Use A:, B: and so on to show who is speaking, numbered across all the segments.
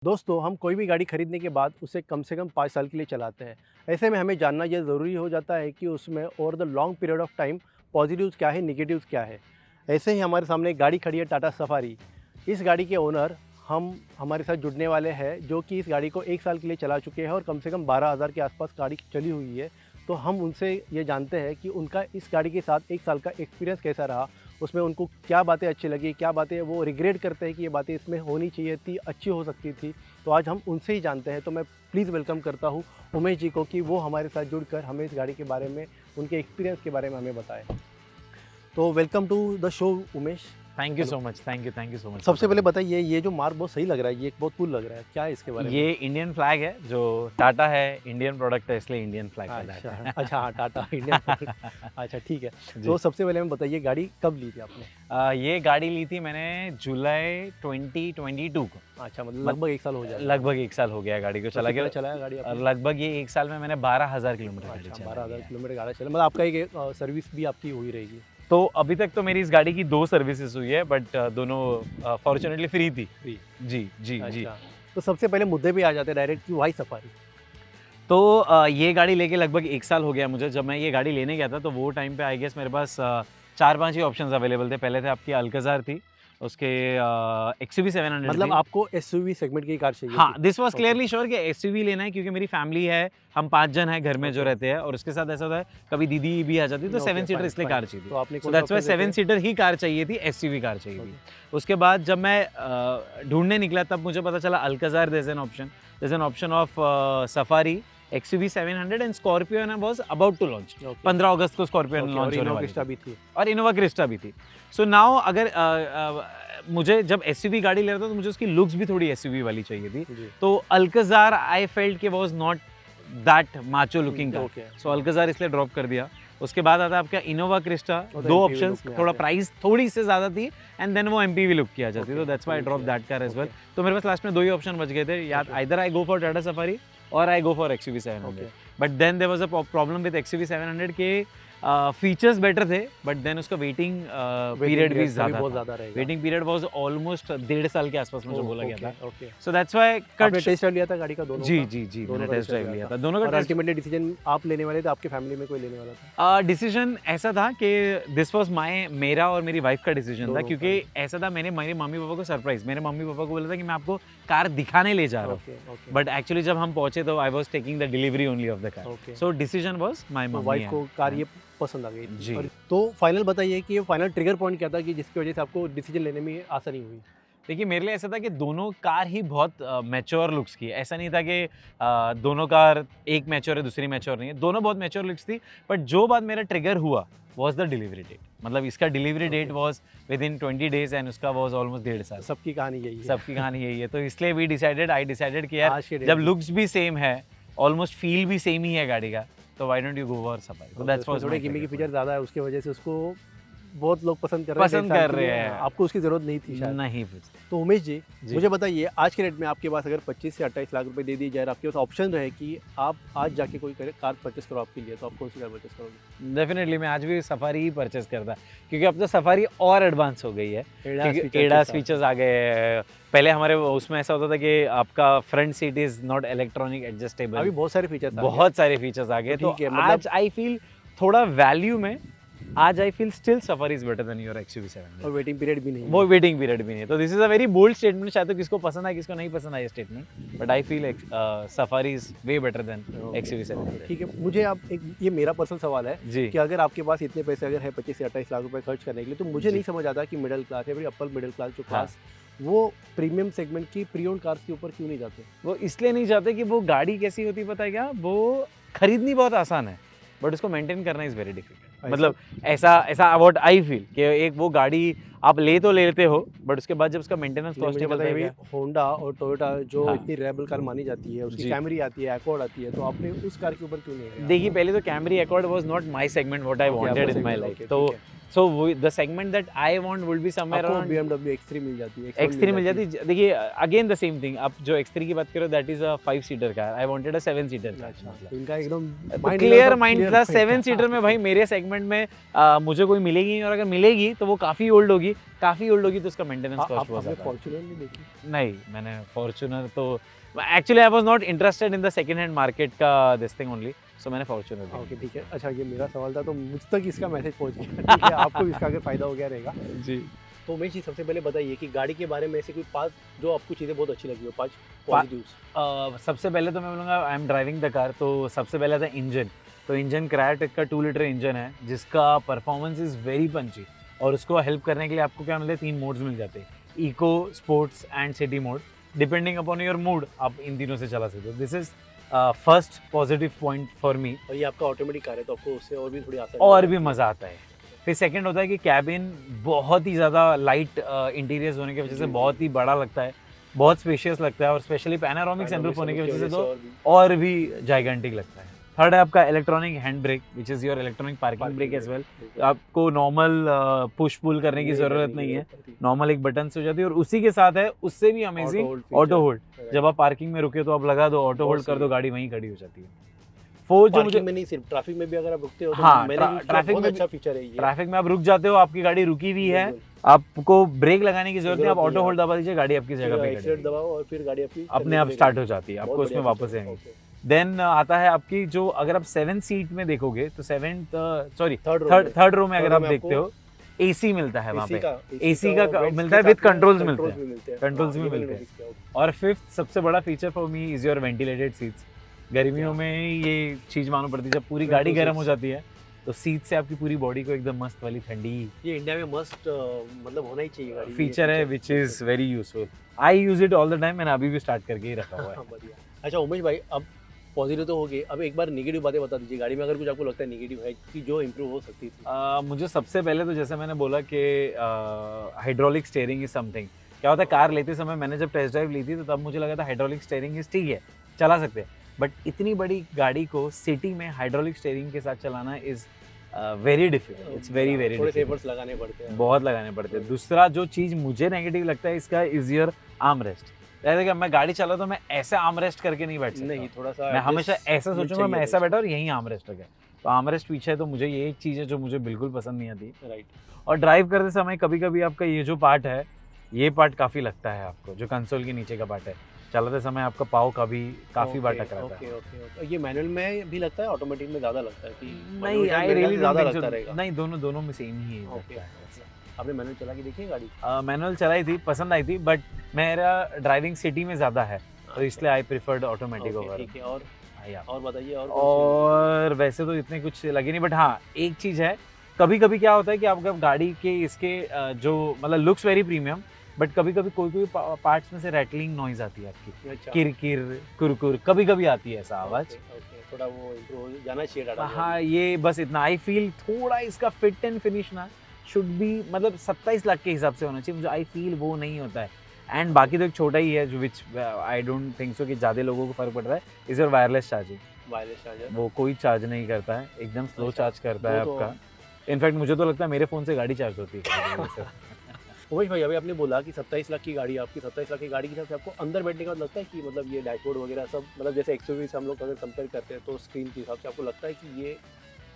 A: दोस्तों, हम कोई भी गाड़ी खरीदने के बाद उसे कम से कम 5 साल के लिए चलाते हैं। ऐसे में हमें जानना ये ज़रूरी हो जाता है कि उसमें over the long period of time positives क्या है, नेगेटिव्स क्या है। ऐसे ही हमारे सामने एक गाड़ी खड़ी है, टाटा सफारी। इस गाड़ी के ओनर हम हमारे साथ जुड़ने वाले हैं, जो कि इस गाड़ी को 1 साल के लिए चला चुके हैं और कम से कम 12,000 के आसपास गाड़ी चली हुई है। तो हम उनसे ये जानते हैं कि उनका इस गाड़ी के साथ 1 साल का एक्सपीरियंस कैसा रहा, उसमें उनको क्या बातें अच्छी लगी, क्या बातें वो रिग्रेट करते हैं कि ये बातें इसमें होनी चाहिए थी, अच्छी हो सकती थी। तो आज हम उनसे ही जानते हैं। तो मैं प्लीज़ वेलकम करता हूँ उमेश जी को कि वो हमारे साथ जुड़कर हमें इस गाड़ी के बारे में, उनके एक्सपीरियंस के बारे में हमें बताएं। तो welcome to the show Umesh.
B: Thank you so much, thank you so much.
A: सबसे पहले बताइए, ये जो मार्क बहुत सही लग रहा है, ये बहुत कूल लग रहा है, क्या है इसके बारे में?
B: ये इंडियन फ्लैग है, जो टाटा है, इंडियन प्रोडक्ट है, इसलिए इंडियन फ्लैग का
A: अच्छा,
B: है।
A: अच्छा, हाँ, टाटा इंडियन। अच्छा, ठीक है। तो सबसे पहले हमें बताइए, गाड़ी कब ली थी आपने?
B: ये गाड़ी ली थी मैंने जुलाई 2022 को।
A: अच्छा, मतलब लगभग 1 साल हो जाएगा।
B: लगभग 1 साल हो गया गाड़ी को चला के।
A: चलाया गाड़ी आपने?
B: लगभग ये 1 साल में मैंने 12,000 किलोमीटर गाड़ी
A: अच्छा,
B: चलाई
A: 12,000
B: है।
A: किलोमीटर गाड़ी चला, मतलब आपका एक सर्विस भी आपकी हुई रहेगी।
B: तो अभी तक तो मेरी इस गाड़ी की 2 सर्विसेज हुई है, बट दोनों फॉर्चुनेटली फ्री थी।
A: फ्री।
B: जी, जी, जी।
A: अच्छा, तो सबसे पहले मुद्दे पे आ जाते हैं डायरेक्ट कि वाई सफारी?
B: तो ये गाड़ी लेके लगभग 1 साल हो गया मुझे। जब मैं ये गाड़ी लेने गया था तो वो टाइम पे आई गेस मेरे पास 4-5 ही ऑप्शंस अवेलेबल थे। पहले थे आपकी अल्काज़ार थी, उसके एक्सयूवी 700
A: मतलब
B: थी।
A: आपको एसयूवी सेगमेंट की कार चाहिए
B: हाँ,
A: थी?
B: This was
A: okay.
B: Clearly sure कि एसयूवी लेना है, क्योंकि मेरी फैमिली है, हम 5 जन हैं घर में जो
A: ओके।
B: रहते हैं, और उसके साथ ऐसा होता है कभी दीदी भी आ जाती है, तो
A: ओके,
B: 7 सीटर
A: फाइन,
B: इसलिए
A: फाइन।
B: कार चाहिए
A: तो
B: थी।
A: आपने
B: सो
A: कौन सा
B: दैट्स व्हाई
A: ऑप्शन
B: 7
A: देखे?
B: सीटर ही कार चाहिए थी, एसयूवी कार चाहिए थी। उसके बाद जब मैं ढूँढने निकला तब मुझे पता चला Alcazar there is an option of Safari, XUV 700 and Scorpio and was about to launch.
A: Okay.
B: 15 अगस्त को स्कॉर्पियो
A: ओके,
B: लॉन्च
A: और
B: होने
A: इनोवा
B: वाली
A: क्रिस्टा
B: थी,
A: भी थी।
B: और इनोवा क्रिस्टा भी थी। सो नाउ अगर मुझे जब एसयूवी गाड़ी ले रहा था तो मुझे उसकी लुक्स भी थोड़ी एसयूवी वाली चाहिए थी।
A: जी।
B: तो अल्काज़ार आई फेल्ट कि was not that macho looking car,
A: okay.
B: So Alcazar इसलिए ड्रॉप कर दिया। उसके बाद आता है आपका इनोवा क्रिस्टा,
A: वो तो
B: 2
A: MPV
B: ऑप्शंस,
A: लुक में
B: थोड़ा
A: आते हैं।
B: प्राइस थोड़ी से ज़्यादा थी, एंड देन वो एमपीवी लुक की आ जाती,
A: ओके,
B: तो that's why I drop
A: okay,
B: that car as well.
A: Okay.
B: तो मेरे पास लास्ट में 2 ही ऑप्शन बच गए थे, या
A: okay.
B: Either I go for Tata Safari और I go for XUV 700।
A: Okay.
B: But then there was a problem with XUV 700 के features better थे, बट देन उसका वेटिंग पीरियड भी ज़्यादा
A: बहुत
B: था।
A: ज़्यादा रहेगा।
B: वेटिंग पीरियड वाज ऑलमोस्ट 1.5 साल के आसपास मुझे बोला गया था।
A: ओके।
B: सो दैट्स व्हाई
A: आपने
B: कट।
A: टेस्ट ड्राइव लिया था गाड़ी का, दोनों
B: जी,
A: का?
B: जी, जी,
A: दोनों
B: मैंने
A: का
B: टेस्ट ड्राइव लिया था। दोनों
A: और
B: का टेस्ट।
A: अल्टीमेटली डिसीजन आप लेने वाले थे, आपके फैमिली में कोई लेने वाला था?
B: डिसीजन ऐसा था कि दिस वाज मेरा और मेरी वाइफ का डिसीजन था,
A: दोनों
B: क्योंकि ऐसा था, मैंने मेरे मम्मी पापा को सरप्राइज, मेरे मम्मी पापा को बोला था कि मैं आपको कार दिखाने ले जा रहा हूँ,
A: ओके, ओके।
B: बट एक्चुअली जब हम पहुंचे तो I was taking the delivery only of the car.
A: Okay.
B: So decision was my
A: तो
B: मम्मी।
A: वाइफ को कार ये पसंद आ गई थी।
B: जी।
A: तो फाइनल बताइए कि ये फाइनल ट्रिगर पॉइंट क्या था कि जिसकी वजह से आपको डिसीजन लेने में आसानी हुई?
B: देखिए, मेरे लिए ऐसा था कि दोनों कार ही बहुत मैच्योर लुक्स की है। ऐसा नहीं था कि दोनों कार, एक मैच्योर है दूसरी मैच्योर नहीं है, दोनों बहुत मैच्योर लुक्स थी। बट जो बात मेरा ट्रिगर हुआ वाज द डिलीवरी डेट। मतलब इसका delivery date was within 20 days and उसका वाज ऑलमोस्ट 1.5 साल।
A: सबकी कहानी यही है।
B: सबकी कहानी यही है, तो इसलिए आई डिसाइडेड कि यार
A: आज के
B: जब
A: डेट
B: लुक्स भी सेम है, ऑलमोस्ट फील भी सेम ही है गाड़ी का, तो why don't you go for safari. तो दैट्स वाज
A: थोड़े गिमिकी फीचर ज़्यादा है, उसकी वजह से उसको बहुत लोग पसंद कर रहे हैं।
B: पसंद कर रहे हैं।
A: आपको उसकी ज़रूरत नहीं थी शायद।
B: नहीं।
A: तो उमेश जी,
B: जी।
A: मुझे बताइए, आज के रेट में आपके पास अगर 25 से 28 लाख रुपए दे दिए जाए, आपके पास ऑप्शन रहे कि आप आज जाके कोई कार परचेस करो आपके लिए, तो आप कौन सी कार परचेस करोगे?
B: डेफिनेटली मैं आज भी सफारी ही परचेस करता, क्योंकि अब तो सफारी और एडवांस हो गई है, क्योंकि
A: फीचर
B: एडास
A: के साथ।
B: फीचर्स आ गए हैं। पहले हमारे उसमें ऐसा होता था कि आपका front seat is not electronic
A: अभी
B: एडजस्टेबल,
A: बहुत सारे फीचर्स आ गए।
B: बहुत सारे फीचर्स आ गए।
A: तो
B: तो
A: ठीक है, मतलब-
B: आज आई फील थोड़ा वैल्यू में, आज I feel still safari is better than your XUV 700।
A: और वेटिंग पीरियड भी नहीं है।
B: वो वेटिंग पीरियड भी नहीं है, तो this is a very bold statement. शायद तो किसको पसंद आए, किसको नहीं पसंद आए statement, but I feel Safari is way better than XUV 700।
A: ठीक है, मुझे आप एक, ये मेरा पर्सनल सवाल है
B: जी।
A: कि अगर आपके पास इतने पैसे अगर है 25 से 28 लाख रुपए खर्च करने के लिए, तो मुझे
B: जी।
A: नहीं समझ आता कि मिडिल क्लास या फिर अपर मिडिल क्लास जो
B: हाँ।
A: क्लास, वो प्रीमियम सेगमेंट की प्री ओन्ड कार्स के ऊपर क्यों नहीं जाते?
B: वो इसलिए नहीं चाहते कि वो गाड़ी कैसी होती है पता है क्या, वो खरीदनी बहुत आसान है, बट उसको मेंटेन करना इज वेरी डिफिकल्ट। मतलब ऐसा व्हाट आई फील कि एक वो गाड़ी आप ले तो लेते हो, बट उसके बाद जब उसका मेंटेनेंस कॉस्ट
A: मुझे पता है
B: निकलता है
A: भाई, होंडा और टोयोटा जो
B: हाँ।
A: इतनी रेबल कार मानी जाती है, उसकी
B: जी।
A: कैमरी आती है, एकॉर्ड आती है, तो आपने उस कार के ऊपर क्यों नहीं गए?
B: देखिए, पहले तो Camry Accord was not my segment what I
A: Okay,
B: wanted
A: आपका
B: in my
A: segment,
B: life.
A: okay,
B: तो
A: ठीक है।
B: So the segment that I want would be somewhere
A: आपको
B: अराउंड
A: BMW X3 मिल जाती है,
B: X3 मिल जाती है। देखिए अगेन द सेम थिंग, आप जो X3 की बात करो that is a 5 seater car, I wanted a 7 seater car.
A: अच्छा,
B: मतलब
A: तो इनका एकदम
B: तो क्लियर माइंड था 7 सीटर में भाई मेरे सेगमेंट में मुझे कोई मिलेगी नहीं, और अगर मिलेगी तो वो काफ़ी ओल्ड होगी तो उसका मेंटेनेंस कॉस्ट बहुत
A: आपने
B: ज़्यादा है।
A: फॉर्च्यूनर नहीं देखी?
B: नहीं, मैंने फॉर्च्यूनर तो actually I was not interested in the second hand market का दिस थिंग ओनली, सो मैंने फॉर्च्यूनर
A: ओके ठीक है। अच्छा, ये मेरा सवाल था तो मुझ तक इसका मैसेज पहुंच गया। ठीक है, आपको भी इसका अगर फ़ायदा हो गया रहेगा।
B: जी।
A: तो उमेश जी, सबसे पहले बताइए कि गाड़ी के बारे में ऐसे कोई 5 जो आपको चीज़ें बहुत अच्छी लगी हो, 5 पॉजिटिव्स।
B: सबसे पहले तो मैं बोलूँगा I am driving the car, तो सबसे पहले था इंजन। तो इंजन क्रायोटेक का 2 लीटर इंजन है जिसका परफॉर्मेंस इज़ वेरी पंची, और उसको हेल्प करने के लिए आपको क्या मिलते हैं, 3 मोड्स मिल जाते हैं, eco, sports and city mode. Depending upon your mood आप इन तीनों से चला सकते हो। This is first positive point for me.
A: और ये आपका ऑटोमेटिक कार है तो आपको उससे और भी थोड़ी आसानी
B: और भी
A: होगी।
B: मज़ा आता है। फिर सेकंड होता है कि कैबिन बहुत ही ज़्यादा लाइट इंटीरियर्स होने की वजह से
A: जी,
B: बहुत ही बड़ा लगता है, बहुत स्पेशियस लगता है, और स्पेशली पैनोरामिक सनरूफ होने की वजह से तो
A: और भी
B: और भी जाइगेंटिक लगता है। थर्ड है आपका electronic hand brake which is your electronic parking brake as well. आपको नॉर्मल पुश पुल करने की ज़रूरत नहीं है, नॉर्मल एक बटन से हो जाती है, और उसी के साथ है उससे भी अमेजिंग ऑटो होल्ड। जब आप पार्किंग में रुके तो आप लगा दो, ऑटो होल्ड कर दो, गाड़ी वहीं खड़ी हो जाती है। फोर्थ जो मुझे
A: में नहीं, सिर्फ ट्रैफिक में भी अगर आप रुकते हो तो
B: हाँ,
A: मैंने यूज़ किया,
B: ट्रैफिक
A: बहुत
B: में
A: अच्छा फीचर है ये।
B: ट्रैफिक में आप रुक जाते हो, आपकी गाड़ी रुकी हुई है,
A: बिल्कुल।
B: आपको ब्रेक लगाने की जरूरत नहीं, आप
A: जरूरत
B: ऑटो
A: नहीं
B: होल्ड दबा दीजिए, गाड़ी आपकी जगह पे
A: एक्सीलेटर
B: खड़ी
A: दबाओ और फिर गाड़ी आपकी
B: अपने आप स्टार्ट हो जाती है, आपको
A: बहुत
B: उसमें
A: बढ़िया
B: वापस
A: feature है।
B: आएंगे।
A: ओके।
B: देन आता है आपकी जो, अगर आप 7 सीट में देखोगे तो
A: थर्ड
B: थर्ड रो में अगर
A: थर्ड
B: आप
A: में
B: देखते हो एसी मिलता है वहाँ
A: AC
B: पे,
A: का
B: AC का
A: वेंट्स
B: मिलता है
A: के
B: विद
A: साथ में
B: कंट्रोल्स मिलते
A: कंट्रोल्स
B: हैं,
A: भी मिलते हैं।
B: कंट्रोल्स
A: हाँ,
B: भी
A: ये मैंने
B: मिलते हैं।
A: notice किया, ओके।
B: और फिफ्थ सबसे बड़ा feature for me is your ventilated seats. गर्मियों में ये चीज मालूम पड़ती है, जब पूरी गाड़ी गर्म हो जाती है तो सीट से आपकी पूरी बॉडी को एकदम मस्त वाली ठंडी
A: ये इंडिया में मस्ट मतलब होना ही चाहिए गाड़ी,
B: फीचर है which is very useful. I use it all the time, मैंने अभी भी स्टार्ट करके ही रखा हुआ है।
A: बढ़िया। अच्छा उमेश भाई, अब पॉजिटिव तो हो गए, अब एक बार नेगेटिव बातें बता दीजिए गाड़ी में, अगर कुछ आपको लगता है नेगेटिव है कि जो इम्प्रूव हो सकती थी।
B: मुझे सबसे पहले तो जैसे मैंने बोला कि हाइड्रोलिक स्टीयरिंग इज समथिंग। क्या होता है, कार लेते समय मैंने जब टेस्ट ड्राइव ली थी तो तब मुझे लगा था हाइड्रोलिक स्टीयरिंग इज ठीक है, चला सकते हैं, बट इतनी बड़ी गाड़ी को सिटी में हाइड्रोलिक स्टीयरिंग के साथ चलाना is very difficult, it's very very
A: थोड़े
B: डिफिकल्ट,
A: सेफर्स लगाने पड़ते हैं।
B: बहुत लगाने पड़ते हैं। दूसरा जो चीज़ मुझे नेगेटिव लगता है इसका इज योर आर्म रेस्ट। जैसे कि मैं गाड़ी चला तो मैं ऐसे आर्म रेस्ट करके नहीं बैठ सकता,
A: नहीं, थोड़ा सा
B: मैं हमेशा ऐसा
A: adjustment
B: सोचूंगा मैं
A: चाहिए
B: ऐसा
A: था
B: बैठा और यहीं आर्म रेस्ट लगे, तो आर्म रेस्ट पीछे है, तो मुझे ये एक चीज़ है जो मुझे बिल्कुल पसंद नहीं आती।
A: इसमें। राइट।
B: और ड्राइव करते समय कभी कभी आपका ये जो पार्ट है, ये पार्ट काफ़ी लगता है आपको, जो कंसोल के नीचे का पार्ट है, चलाते समय आपका पाँव का भी काफ़ी बार टकराता
A: ओके
B: है।
A: Okay okay. ये मैनुअल में भी लगता है, ऑटोमेटिक में ज़्यादा लगता है कि
B: नहीं,
A: manual
B: आई
A: में
B: रियली
A: ज़्यादा
B: डोंट
A: लगता
B: थिंक
A: रहेगा।
B: नहीं, दोनों में सेम ही
A: ओके।
B: लगता है।
A: आपने मैनुअल चला के देखी है गाड़ी?
B: मैनुअल चलाई थी, पसंद आई थी, बट मेरा ड्राइविंग सिटी में ज़्यादा है, तो इसलिए आई प्रिफर्ड ऑटोमेटिक
A: ओके,
B: ओवर।
A: ठीक है। और
B: या
A: बताइए और
B: और वैसे तो इतने कुछ लगे नहीं, बट हाँ एक चीज़ है, कभी कभी क्या होता है कि आपका गाड़ी के इसके जो मतलब लुक्स वेरी प्रीमियम, बट कभी कभी कोई पार्ट्स में से रैटलिंग नॉइज आती है आपकी,
A: अच्छा
B: किर किर कुरकुर कभी कभी आती है ऐसा आवाज़।
A: ओके, थोड़ा वो इम्प्रूव जाना चाहिए टाटा में।
B: हाँ ये बस इतना, आई फील थोड़ा इसका फिट एंड फिनिश ना शुड बी, मतलब 27 लाख के हिसाब से होना चाहिए, मुझे आई फील वो नहीं होता है। एंड बाकी तो एक छोटा ही है जो विच आई डोंट थिंक सो कि ज़्यादा लोगों को फर्क पड़ रहा है, is your wireless charging.
A: Wireless charger
B: वो कोई चार्ज नहीं करता है, एकदम स्लो
A: अच्छा,
B: चार्ज करता है
A: वो तो-
B: आपका। इनफैक्ट मुझे तो लगता है मेरे फ़ोन से गाड़ी चार्ज होती है कभी-कभी वैसे।
A: उमेश भाई, अभी आपने बोला कि 27 लाख की गाड़ी है आपकी, 27 लाख की गाड़ी के हिसाब से आपको अंदर बैठने के बाद लगता है कि मतलब ये डैशबोर्ड वगैरह सब, मतलब जैसे एक्सयूवी से हम लोग अगर कंपेयर करते हैं तो स्क्रीन के हिसाब से आपको लगता है कि ये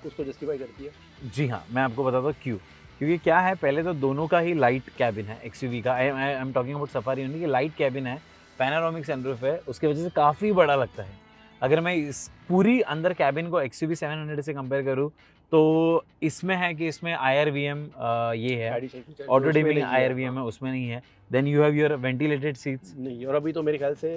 A: उसको जस्टिफाई करती है?
B: जी हाँ, मैं आपको बताता हूँ क्यों। क्योंकि क्या है, पहले तो दोनों का ही लाइट कैबिन है एक्सयूवी का, I am talking about safari only, कि लाइट कैबिन है, पैनोरामिक सनरूफ है, उसकी वजह से काफ़ी बड़ा लगता है। अगर मैं इस पूरी अंदर कैबिन को एक्सयूवी 700 से कंपेयर करूँ तो इसमें है कि इसमें IRVM ये है,
A: गाड़ी सही feature
B: ऑटो
A: उसमें
B: डिमिंग
A: नहीं है।
B: IRVM है, उसमें नहीं है। Then you have your ventilated seats.
A: नहीं, और अभी तो मेरे ख्याल से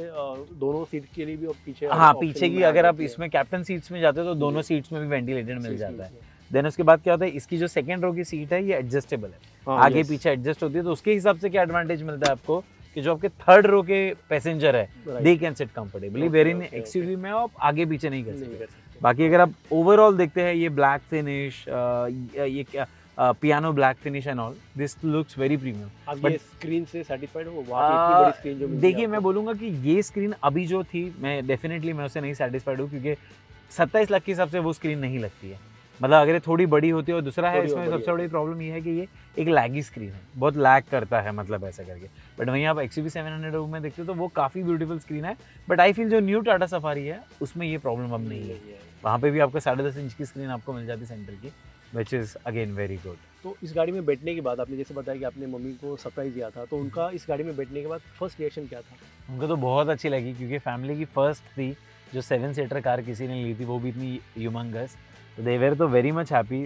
A: दोनों सीट के लिए भी और पीछे
B: हाँ
A: option
B: पीछे की
A: में आ
B: अगर आप
A: जाती है।
B: इसमें कैप्टन सीट्स में जाते हो तो दोनों
A: जी।
B: सीट्स में भी वेंटिलेटेड मिल
A: सीट
B: जाता है।
A: मिलती है।
B: देन उसके बाद क्या होता है, इसकी जो सेकंड रो की सीट है ये एडजस्टेबल है,
A: हाँ,
B: आगे
A: yes,
B: पीछे एडजस्ट होती है, तो उसके हिसाब से क्या एडवांटेज मिलता है आपको कि जो आपके थर्ड रो के पैसेंजर है
A: right,
B: they can sit comfortably,
A: Okay,
B: where in
A: okay,
B: XUV में आप आगे पीछे नहीं कर
A: नहीं
B: सकते।
A: कर सकते।
B: बाकी अगर आप ओवरऑल देखते हैं, ये ब्लैक फिनिश, ये क्या piano black finish and all, this looks very premium.
A: आप
B: But-
A: ये स्क्रीन से सेटिस्फाइड हो? वहाँ पे इतनी बड़ी स्क्रीन जो मिलती है
B: देखिए मैं
A: आपको?
B: बोलूँगा कि ये स्क्रीन अभी जो थी, मैं डेफिनेटली मैं उससे नहीं सेटिस्फाइड हूँ, क्योंकि 27 लाख के हिसाब से वो स्क्रीन नहीं लगती है। मतलब अगर ये थोड़ी बड़ी होती है, और दूसरा है
A: थोड़ी और
B: इसमें
A: बड़ी
B: सबसे बड़ी प्रॉब्लम ये है कि ये एक लैगी स्क्रीन है, बहुत लैग करता है मतलब ऐसा करके। बट वहीं आप XUV 700 में देखते हो तो वो काफ़ी ब्यूटीफुल स्क्रीन है। बट आई फील जो न्यू टाटा सफारी है उसमें ये प्रॉब्लम अब नहीं है। वहाँ पे भी आपको 10.5 इंच की स्क्रीन आपको मिल जाती है सेंटर की, which is again very good.
A: तो इस गाड़ी में बैठने के बाद आपने जैसे बताया कि आपने मम्मी को सरप्राइज दिया था, तो उनका इस गाड़ी में बैठने के बाद फर्स्ट रिएक्शन क्या था?
B: उनको तो बहुत अच्छी लगी, क्योंकि फैमिली की फर्स्ट थी जो 7 सीटर कार किसी ने ली थी, वो भी इतनी ह्यूमंगस। तो दे वेर तो very much happy,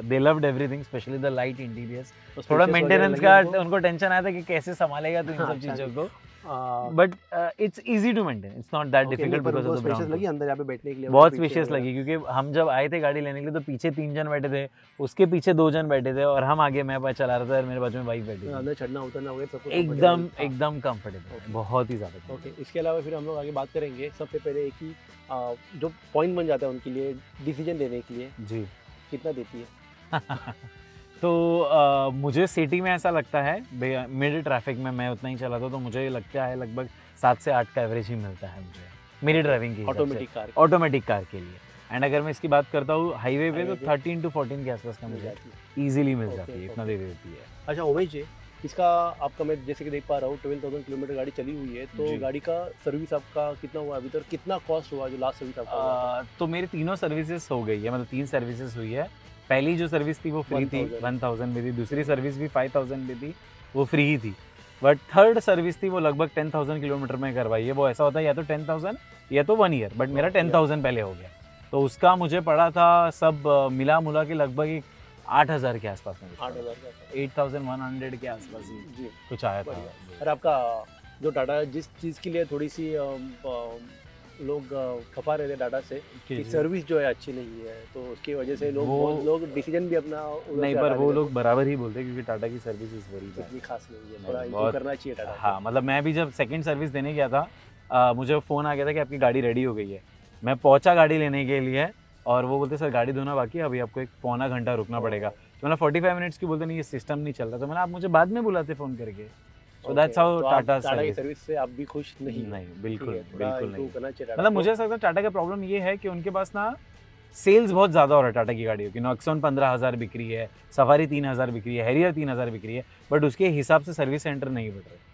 B: they loved everything, specially the light interiors.
A: तो
B: थोड़ा
A: spacious
B: मेंटेनेंस
A: वगैरह
B: का
A: लगी
B: उनको टेंशन आया था कि कैसे संभालेगा तो इन सब
A: अच्छा
B: चीज़ों को,
A: uh,
B: but it's easy to maintain, it's not that
A: okay, नहीं,
B: डिफिकल्ट
A: पर
B: बिकॉज
A: उनको
B: ऑफ द
A: स्पेशियस
B: ग्राउंड।
A: लगी अंदर यहाँ पे बैठने के लिए?
B: बहुत
A: पीछे
B: स्पेशियस
A: वगैरह?
B: लगी, क्योंकि हम जब आए थे गाड़ी लेने के लिए तो पीछे 3 जन बैठे थे, उसके पीछे 2 जन बैठे थे, और हम आगे, मैं चला रहा था और मेरे बाजू में वाइफ बैठी थी।
A: अंदर चढ़ना उतरना वगैरह सब कुछ
B: एकदम
A: comfortable था?
B: एकदम कंफर्टेबल, बहुत ही ज़्यादा।
A: ओके, इसके अलावा फिर हम लोग आगे बात करेंगे। सबसे पहले एक ही जो पॉइंट बन जाता है उनके लिए डिसीजन लेने के लिए,
B: जी।
A: कितना देती है?
B: तो मुझे सिटी में ऐसा लगता है, मिड ट्रैफिक में मैं उतना ही चला था, तो मुझे लगता है लगभग 7 से 8 का एवरेज ही मिलता है मुझे मेरी ड्राइविंग की
A: ऑटोमेटिक कार
B: ऑटोमेटिक कार के लिए। एंड अगर मैं इसकी बात करता हूँ हाईवे पे, तो
A: हाईवे पे
B: 13 to 14 के आसपास का
A: मिल
B: मुझे
A: जाती है।
B: ईजिली मिल
A: ओके,
B: जाती है, इतना
A: ओके।
B: दे देती है।
A: अच्छा उमेश जी, इसका आपका मैं जैसे कि देख पा रहा हूँ 12,000 किलोमीटर गाड़ी चली हुई है, तो
B: जी।
A: गाड़ी का सर्विस आपका कितना हुआ अभी तक, कितना कॉस्ट हुआ जो लास्ट सर्विस आपका हुआ?
B: तो मेरी तीनों सर्विसेज हो गई है, मतलब 3 सर्विसेज हुई है। पहली जो सर्विस थी वो फ्री थी, 1000 में थी। दूसरी सर्विस भी 5000 में थी, वो फ्री ही थी। बट थर्ड सर्विस थी वो लगभग 10,000 किलोमीटर में करवाई है। वो ऐसा होता है या तो 10,000 या तो 1 ईयर, बट मेरा 10,000 पहले हो गया। तो उसका मुझे पड़ा था सब मिला मुला के लगभग एक 8,000 के आसपास में,
A: 8,000 का?
B: 8,100 के आसपास ही
A: जी।
B: कुछ आया था।
A: बढ़िया। और आपका जो टाटा जिस चीज़ के लिए थोड़ी सी लोग खफा रहे थे टाटा से कि सर्विस जो है अच्छी नहीं है, तो उसकी वजह से लोग बहुत लोग डिसीजन भी अपना उधर
B: नहीं,
A: से
B: पर
A: हटा
B: वो
A: देते
B: लोग बराबर ही बोलते हैं, क्योंकि टाटा की सर्विस इज वेरी
A: हैं। इतनी
B: बैड।
A: खास नहीं है,
B: नहीं,
A: थोड़ा इम्प्रूव
B: बहुत-
A: करना चाहिए टाटा को।
B: हाँ, मतलब मैं भी जब सेकंड सर्विस देने गया था, मुझे फ़ोन आ गया था कि आपकी गाड़ी रेडी हो गई है। मैं पहुंचा गाड़ी लेने के लिए, और वो बोलते सर गाड़ी धोना बाकी है, अभी आपको 1 पौना घंटा रुकना पड़ेगा। तो मैंने 45 मिनट्स की, बोलते नहीं ये सिस्टम नहीं चल रहा। तो मैंने, आप मुझे बाद में बुलाते फ़ोन करके। So that's how Tata
A: Tata की
B: सर्विस।
A: सर्विस से आप भी खुश नहीं हो?
B: नहीं,
A: ठीक
B: बिल्कुल
A: है, थोड़ा
B: बिल्कुल
A: improve
B: नहीं।
A: करना चाहिए टाटा
B: मतलब
A: को।
B: मुझे ऐसा लगता है टाटा का प्रॉब्लम ये है कि उनके पास ना सेल्स बहुत ज़्यादा हो रहा है टाटा की गाड़ियों की। नॉक्सॉन 15,000 बिक रही है, सफारी 3,000 बिक रही है, हैरियर 3,000 बिक रही है, बट उसके हिसाब से सर्विस सेंटर नहीं बढ़ रहे।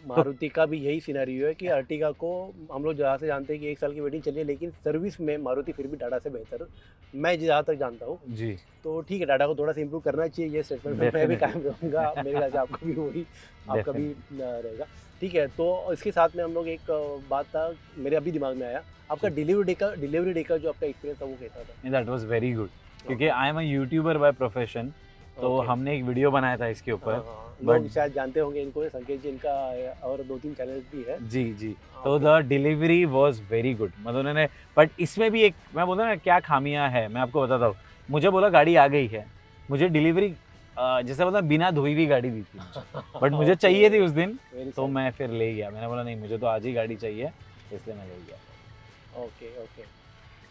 A: मारुति का भी यही सिनेरियो है कि अर्टिगा को हम लोग जहाँ से जानते हैं कि 1 साल की वेटिंग चली है, लेकिन सर्विस में मारुति फिर भी टाटा से बेहतर, मैं जहाँ तक जानता हूँ।
B: जी,
A: तो ठीक है, टाटा को थोड़ा सा इंप्रूव करना चाहिए, ये स्टेटमेंट में मैं भी कायम रहूँगा। मेरे ख्याल से आपका भी वही आपका भी रहेगा। ठीक है, तो इसके साथ में हम लोग एक बात था, मेरे अभी दिमाग में आया, आपका
B: जी।
A: डिलीवरी डे का जो आपका एक्सपीरियंस था वो कैसा था?
B: दैट वाज वेरी गुड, क्योंकि I am a YouTuber by profession. तो
A: Okay.
B: हमने एक वीडियो बनाया था इसके
A: हाँ,
B: ऊपर।
A: हाँ, लोग
B: but-
A: शायद जानते होंगे इनको, संकेत जी इनका और 2-3 चैनल भी है।
B: जी जी, तो
A: Okay.
B: The delivery was very good. मतलब उन्होंने, बट इसमें भी एक, मैं बोलता ना क्या खामियां है, मैं आपको बताता हूँ। मुझे बोला गाड़ी आ गई है, मुझे डिलीवरी जैसे बोला बिना धोई हुई गाड़ी दी थी बट मुझे
A: Okay.
B: चाहिए थी उस दिन,
A: Very
B: तो
A: sad.
B: मैं फिर ले गया। मैंने बोला नहीं, मुझे तो आज ही गाड़ी चाहिए, इसलिए मैं ले गया।
A: ओके ओके,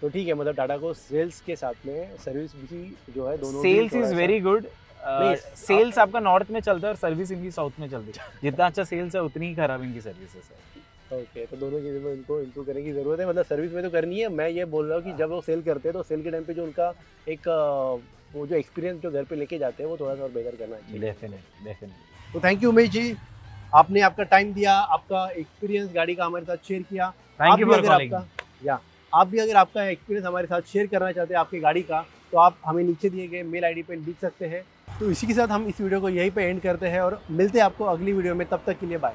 A: तो ठीक है, मतलब टाटा को सेल्स के साथ में सर्विस भी जो है दोनों
B: सेल्स इज वेरी गुड।
A: नहीं,
B: सेल्स आपका नॉर्थ में चलता है और सर्विस इनकी साउथ में चलती है। जितना अच्छा सेल्स है उतनी ही खराब इनकी सर्विसेज है।
A: ओके, तो दोनों चीज़ों में इनको इम्प्रूव करने की ज़रूरत है। मतलब सर्विस में तो करनी है, मैं ये बोल रहा हूँ कि जब वो सेल करते हैं तो सेल के टाइम पे जो उनका एक वो जो एक्सपीरियंस जो घर पे लेके जाते हैं वो थोड़ा सा और बेहतर करना चाहिए।
B: डेफिनेटली।
A: तो थैंक यू उमेश जी, आपने आपका टाइम दिया, आपका एक्सपीरियंस गाड़ी का हमारे साथ शेयर किया।
B: थैंक यू फॉर
A: अगर
B: कॉलिंग।
A: आप भी अगर आपका एक्सपीरियंस हमारे साथ शेयर करना चाहते हैं आपकी गाड़ी का, तो आप हमें नीचे दिए गए मेल आईडी पे लिख सकते हैं। तो इसी के साथ हम इस वीडियो को यहीं पे एंड करते हैं और मिलते हैं आपको अगली वीडियो में। तब तक के लिए बाय।